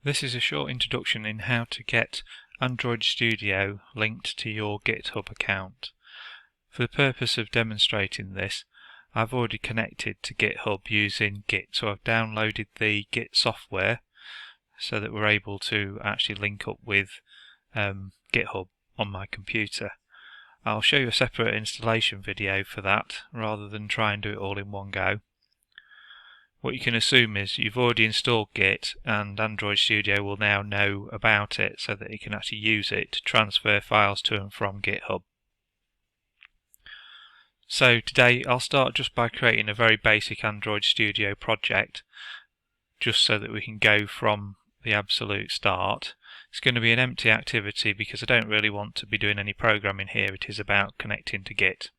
This is a short introduction in how to get Android Studio linked to your GitHub account. For the purpose of demonstrating this, I've already connected to GitHub using Git, so I've downloaded the Git software so that we're able to actually link up with GitHub on my computer. I'll show you a separate installation video for that rather than try and do it all in one go. What you can assume is you've already installed Git and Android Studio will now know about it so that you can actually use it to transfer files to and from GitHub. So today I'll start just by creating a very basic Android Studio project just so that we can go from the absolute start. It's going to be an empty activity because I don't really want to be doing any programming here. It is about connecting to Git.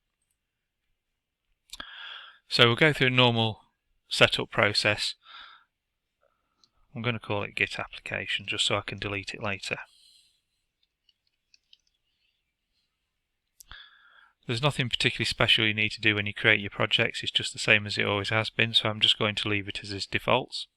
So we'll go through a normal setup process. I'm going to call it Git application just so I can delete it later. There's nothing particularly special you need to do when you create your projects, it's just the same as it always has been, so I'm just going to leave it as its defaults.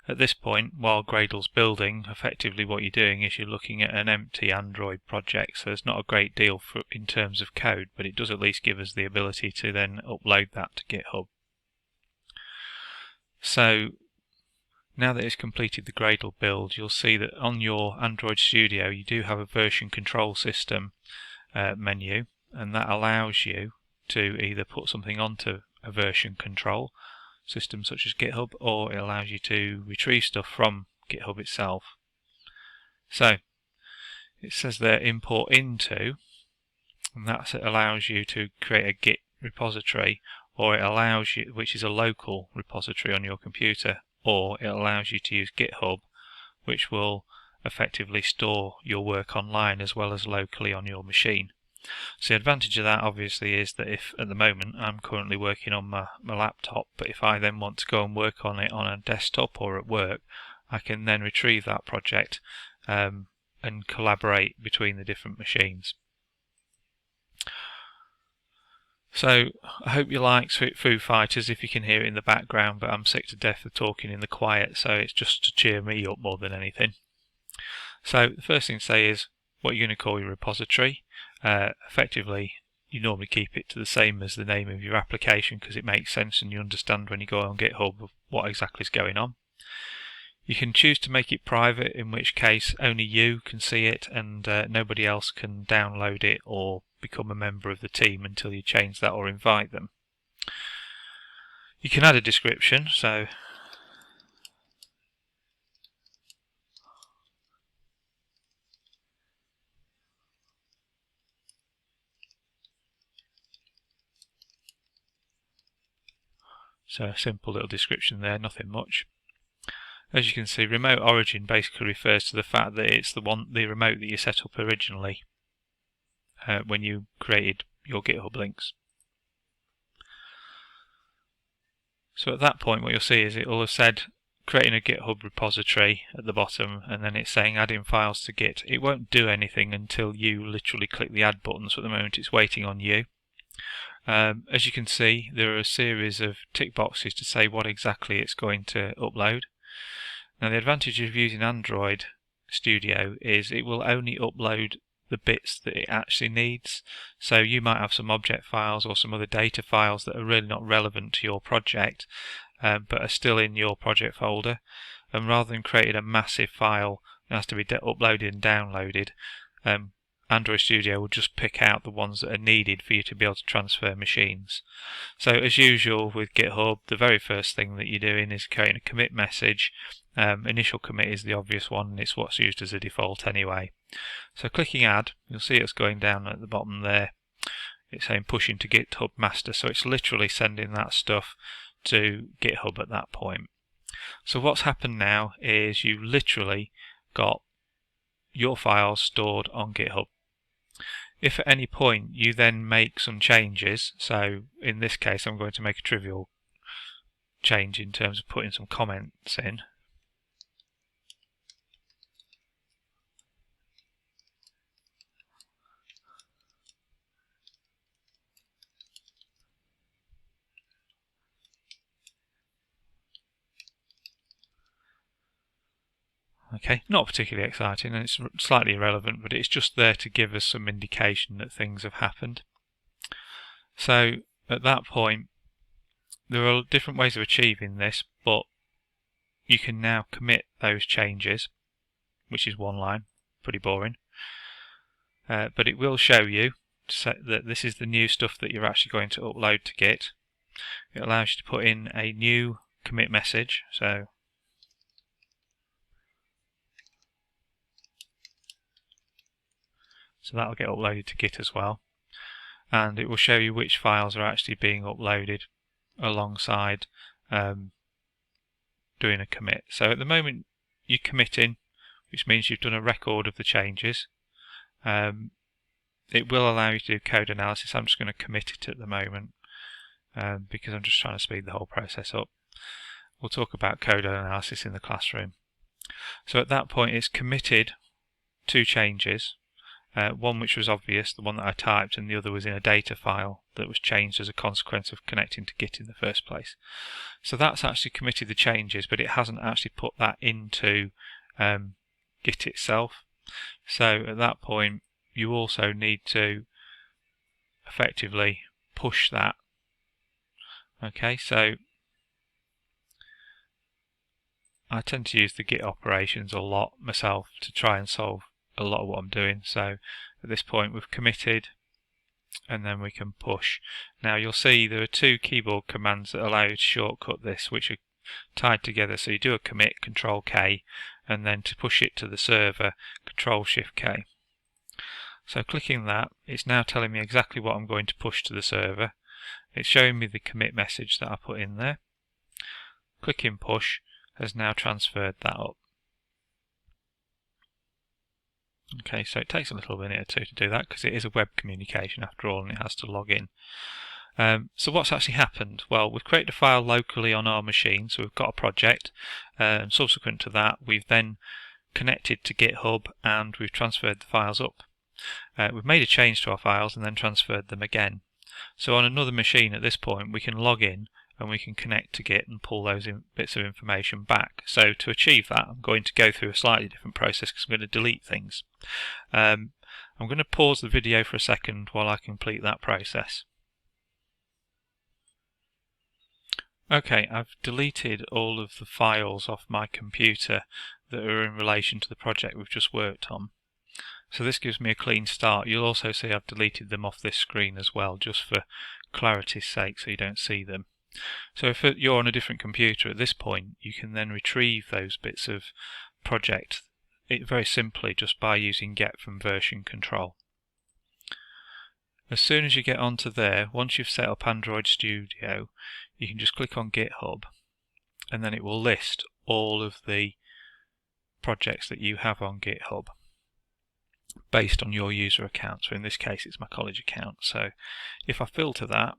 At this point, while Gradle's building, effectively what you're doing is you're looking at an empty Android project, so there's not a great deal in terms of code, but it does at least give us the ability to then upload that to GitHub. So now that it's completed the Gradle build, you'll see that on your Android Studio you do have a version control system menu, and that allows you to either put something onto a version control system such as GitHub, or it allows you to retrieve stuff from GitHub itself. So it says there import into, and that allows you to create a Git repository, or it allows you, which is a local repository on your computer, or it allows you to use GitHub, which will effectively store your work online as well as locally on your machine. So the advantage of that obviously is that if at the moment I'm currently working on my laptop, but if I then want to go and work on it on a desktop or at work, I can then retrieve that project and collaborate between the different machines. So I hope you like Foo Fighters if you can hear it in the background, but I'm sick to death of talking in the quiet, so it's just to cheer me up more than anything. So the first thing to say is what you're going to call your repository. Effectively, you normally keep it to the same as the name of your application because it makes sense and you understand when you go on GitHub of what exactly is going on. You can choose to make it private, in which case only you can see it and nobody else can download it or become a member of the team until you change that or invite them. You can add a description, so a simple little description there, nothing much. As you can see, remote origin basically refers to the fact that it's the remote that you set up originally when you created your GitHub links. So at that point what you'll see is it will have said creating a GitHub repository at the bottom, and then it's saying adding files to Git. It won't do anything until you literally click the add button, so at the moment it's waiting on you. As you can see, there are a series of tick boxes to say what exactly it's going to upload. Now the advantage of using Android Studio is it will only upload the bits that it actually needs. So you might have some object files or some other data files that are really not relevant to your project, but are still in your project folder. And rather than creating a massive file that has to be uploaded and downloaded, Android Studio will just pick out the ones that are needed for you to be able to transfer machines. So as usual with GitHub, the very first thing that you're doing is creating a commit message. Initial commit is the obvious one, and it's what's used as a default anyway. So clicking add, you'll see it's going down at the bottom there. It's saying pushing to GitHub master, so it's literally sending that stuff to GitHub at that point. So what's happened now is you literally got your files stored on GitHub. If at any point you then make some changes, so in this case I'm going to make a trivial change in terms of putting some comments in. Okay, not particularly exciting, and it's slightly irrelevant, but it's just there to give us some indication that things have happened. So at that point, there are different ways of achieving this, but you can now commit those changes, which is one line, pretty boring. But it will show you that this is the new stuff that you're actually going to upload to Git. It allows you to put in a new commit message, so that'll get uploaded to Git as well, and it will show you which files are actually being uploaded alongside doing a commit. So at the moment you're committing, which means you've done a record of the changes. It will allow you to do code analysis. I'm just going to commit it at the moment because I'm just trying to speed the whole process up. We'll talk about code analysis in the classroom. So at that point it's committed two changes, one which was obvious, the one that I typed, and the other was in a data file that was changed as a consequence of connecting to Git in the first place. So that's actually committed the changes, but it hasn't actually put that into Git itself. So at that point you also need to effectively push that. Okay, so I tend to use the Git operations a lot myself to try and solve a lot of what I'm doing. So at this point we've committed, and then we can push. Now you'll see there are two keyboard commands that allow you to shortcut this, which are tied together. So you do a commit, Control K, and then to push it to the server, Control Shift K. So clicking that, it's now telling me exactly what I'm going to push to the server. It's showing me the commit message that I put in there. Clicking push has now transferred that up. Okay, so it takes a little minute or two to do that because it is a web communication after all, and it has to log in. So what's actually happened? Well, we've created a file locally on our machine, so we've got a project, and subsequent to that we've then connected to GitHub and we've transferred the files up. We've made a change to our files and then transferred them again. So on another machine at this point we can log in and we can connect to Git and pull those bits of information back. So to achieve that I'm going to go through a slightly different process because I'm going to delete things. I'm going to pause the video for a second while I complete that process. Okay, I've deleted all of the files off my computer that are in relation to the project we've just worked on. So this gives me a clean start. You'll also see I've deleted them off this screen as well, just for clarity's sake so you don't see them. So if you're on a different computer at this point, you can then retrieve those bits of project very simply just by using get from version control. As soon as you get onto there, once you've set up Android Studio, you can just click on GitHub and then it will list all of the projects that you have on GitHub based on your user account. So in this case it's my college account. So if I filter that,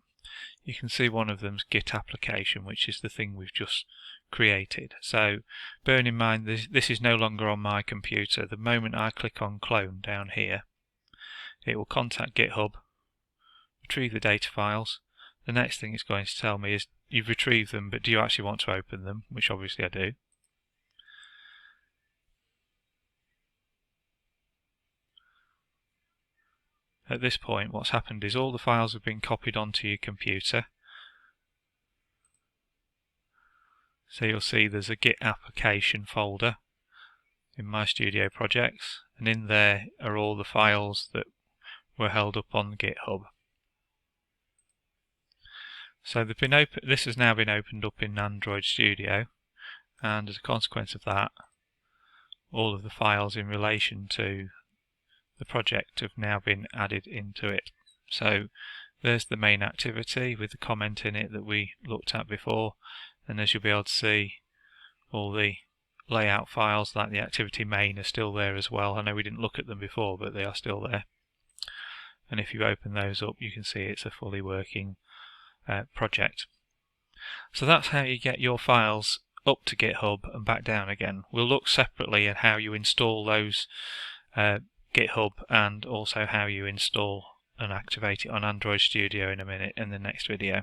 you can see one of them's Git application, which is the thing we've just created. So bearing in mind this is no longer on my computer, the moment I click on clone down here, it will contact GitHub, retrieve the data files. The next thing it's going to tell me is you've retrieved them, but do you actually want to open them? Which obviously I do. At this point what's happened is all the files have been copied onto your computer. So you'll see there's a Git application folder in my studio projects, and in there are all the files that were held up on GitHub. So they've been this has now been opened up in Android Studio, and as a consequence of that all of the files in relation to the project have now been added into it. So there's the main activity with the comment in it that we looked at before, and as you'll be able to see, all the layout files like the activity main are still there as well. I know we didn't look at them before, but they are still there. And if you open those up you can see it's a fully working project. So that's how you get your files up to GitHub and back down again. We'll look separately at how you install those GitHub and also how you install and activate it on Android Studio in a minute in the next video.